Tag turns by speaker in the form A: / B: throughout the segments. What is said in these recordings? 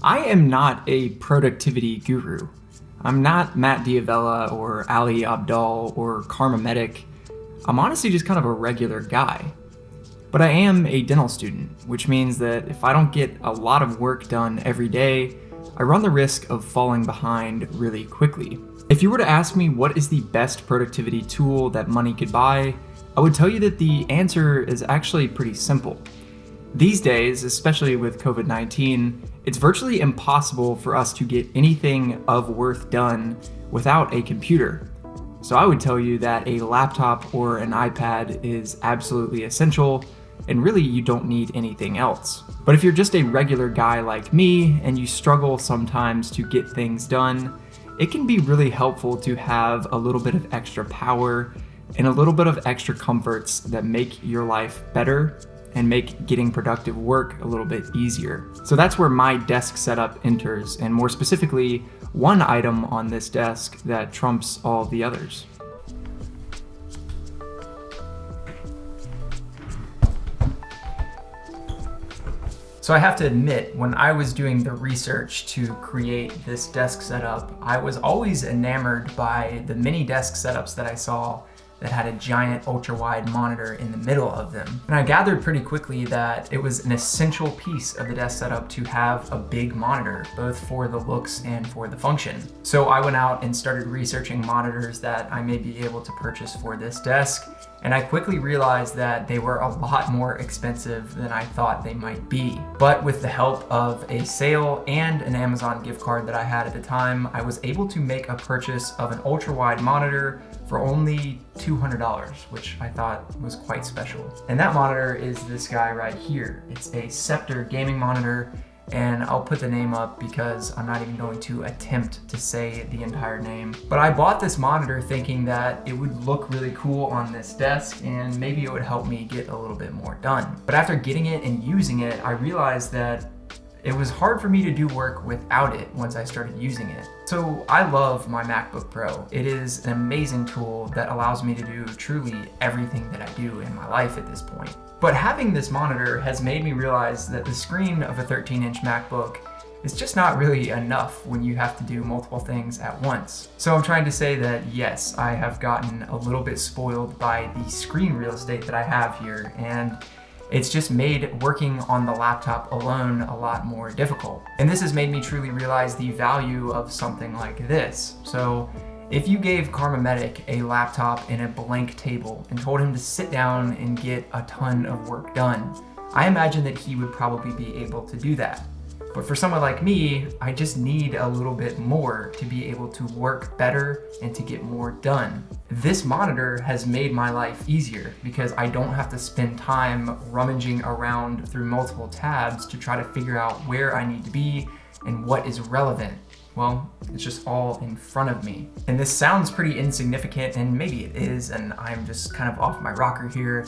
A: I am not a productivity guru. I'm not Matt Diavella or Ali Abdal or Karma Medic. I'm honestly just kind of a regular guy. But I am a dental student, which means that if I don't get a lot of work done every day, I run the risk of falling behind really quickly. If you were to ask me what is the best productivity tool that money could buy, I would tell you that the answer is actually pretty simple. These days, especially with COVID-19, it's virtually impossible for us to get anything of worth done without a computer. So I would tell you that a laptop or an iPad is absolutely essential, and really you don't need anything else. But if you're just a regular guy like me and you struggle sometimes to get things done, it can be really helpful to have a little bit of extra power and a little bit of extra comforts that make your life better and make getting productive work a little bit easier. So that's where my desk setup enters, and more specifically, one item on this desk that trumps all the others. So I have to admit, when I was doing the research to create this desk setup, I was always enamored by the mini desk setups that I saw that had a giant ultra-wide monitor in the middle of them. And I gathered pretty quickly that it was an essential piece of the desk setup to have a big monitor, both for the looks and for the function. So I went out and started researching monitors that I may be able to purchase for this desk, and I quickly realized that they were a lot more expensive than I thought they might be. But with the help of a sale and an Amazon gift card that I had at the time, I was able to make a purchase of an ultra-wide monitor for only $200, which I thought was quite special. And that monitor is this guy right here. It's a Scepter gaming monitor, and I'll put the name up because I'm not even going to attempt to say the entire name. But I bought this monitor thinking that it would look really cool on this desk and maybe it would help me get a little bit more done. But after getting it and using it, I realized that it was hard for me to do work without it once I started using it. So I love my MacBook Pro. It is an amazing tool that allows me to do truly everything that I do in my life at this point. But having this monitor has made me realize that the screen of a 13-inch MacBook is just not really enough when you have to do multiple things at once. So I'm trying to say that yes, I have gotten a little bit spoiled by the screen real estate that I have here, and it's just made working on the laptop alone a lot more difficult. And this has made me truly realize the value of something like this. So if you gave Karma Medic a laptop and a blank table and told him to sit down and get a ton of work done, I imagine that he would probably be able to do that. But for someone like me, I just need a little bit more to be able to work better and to get more done. This monitor has made my life easier because I don't have to spend time rummaging around through multiple tabs to try to figure out where I need to be and what is relevant. Well, it's just all in front of me. And this sounds pretty insignificant, and maybe it is, and I'm just kind of off my rocker here.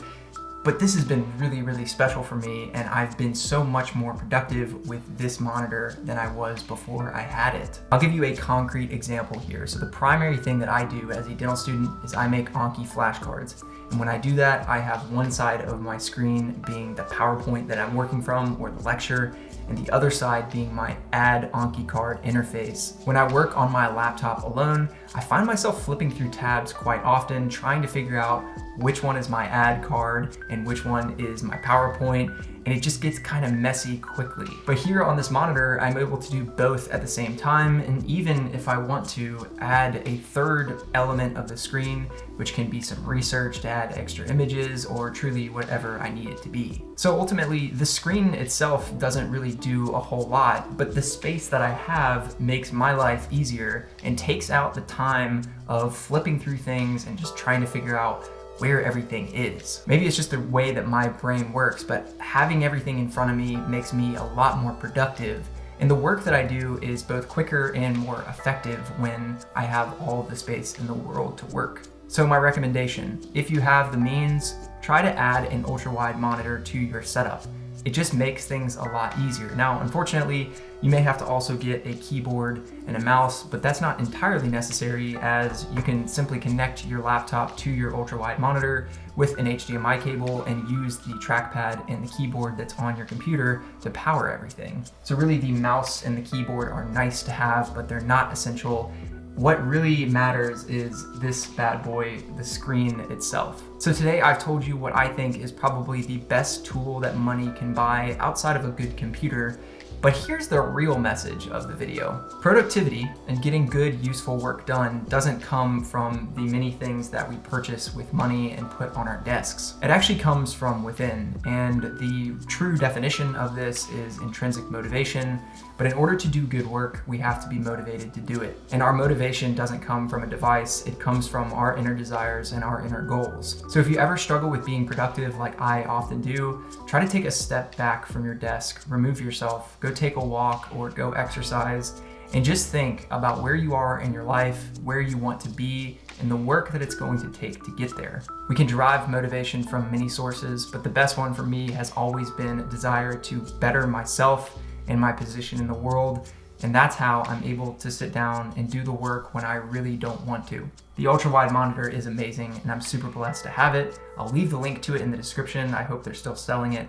A: But this has been really, really special for me, and I've been so much more productive with this monitor than I was before I had it. I'll give you a concrete example here. So the primary thing that I do as a dental student is I make Anki flashcards. And when I do that, I have one side of my screen being the PowerPoint that I'm working from or the lecture, and the other side being my Add Anki card interface. When I work on my laptop alone, I find myself flipping through tabs quite often, trying to figure out which one is my Add card and which one is my PowerPoint, and it just gets kind of messy quickly. But here on this monitor, I'm able to do both at the same time, and even if I want to add a third element of the screen, which can be some research to add extra images or truly whatever I need it to be. So ultimately, the screen itself doesn't really do a whole lot, but the space that I have makes my life easier and takes out the time of flipping through things and just trying to figure out where everything is. Maybe it's just the way that my brain works, but having everything in front of me makes me a lot more productive. And the work that I do is both quicker and more effective when I have all of the space in the world to work. So my recommendation, if you have the means, try to add an ultra-wide monitor to your setup. it just makes things a lot easier. Now, unfortunately, you may have to also get a keyboard and a mouse, but that's not entirely necessary, as you can simply connect your laptop to your ultra-wide monitor with an HDMI cable and use the trackpad and the keyboard that's on your computer to power everything. So really, the mouse and the keyboard are nice to have, but they're not essential. What really matters is this bad boy, the screen itself. So today I've told you what I think is probably the best tool that money can buy outside of a good computer. But here's the real message of the video. Productivity and getting good, useful work done doesn't come from the many things that we purchase with money and put on our desks. It actually comes from within, and the true definition of this is intrinsic motivation. But in order to do good work, we have to be motivated to do it. And our motivation doesn't come from a device, it comes from our inner desires and our inner goals. So if you ever struggle with being productive, like I often do, try to take a step back from your desk, remove yourself, go take a walk or go exercise, and just think about where you are in your life, where you want to be, and the work that it's going to take to get there. We can derive motivation from many sources, but the best one for me has always been a desire to better myself and my position in the world, and that's how I'm able to sit down and do the work when I really don't want to. The ultra-wide monitor is amazing, and I'm super blessed to have it. I'll leave the link to it in the description. I hope they're still selling it.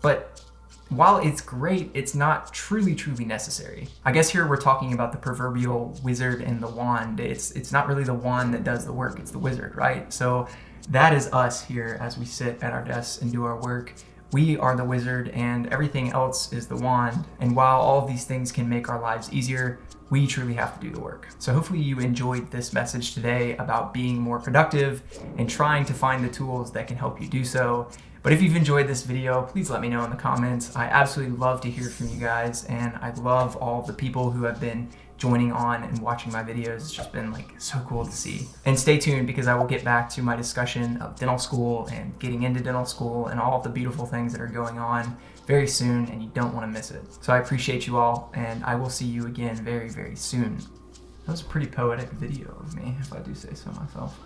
A: But while it's great, it's not truly necessary. I guess here we're talking about the proverbial wizard and the wand. It's not really the wand that does the work, it's the wizard, right? So that is us here as we sit at our desks and do our work. We are the wizard and everything else is the wand. And while all of these things can make our lives easier, we truly have to do the work. So hopefully you enjoyed this message today about being more productive and trying to find the tools that can help you do so. But if you've enjoyed this video, please let me know in the comments. I absolutely love to hear from you guys, and I love all the people who have been joining on and watching my videos. It's just been like so cool to see. And stay tuned, because I will get back to my discussion of dental school and getting into dental school and all of the beautiful things that are going on very soon, and you don't want to miss it. So I appreciate you all, and I will see you again very soon. That was a pretty poetic video of me, if I do say so myself.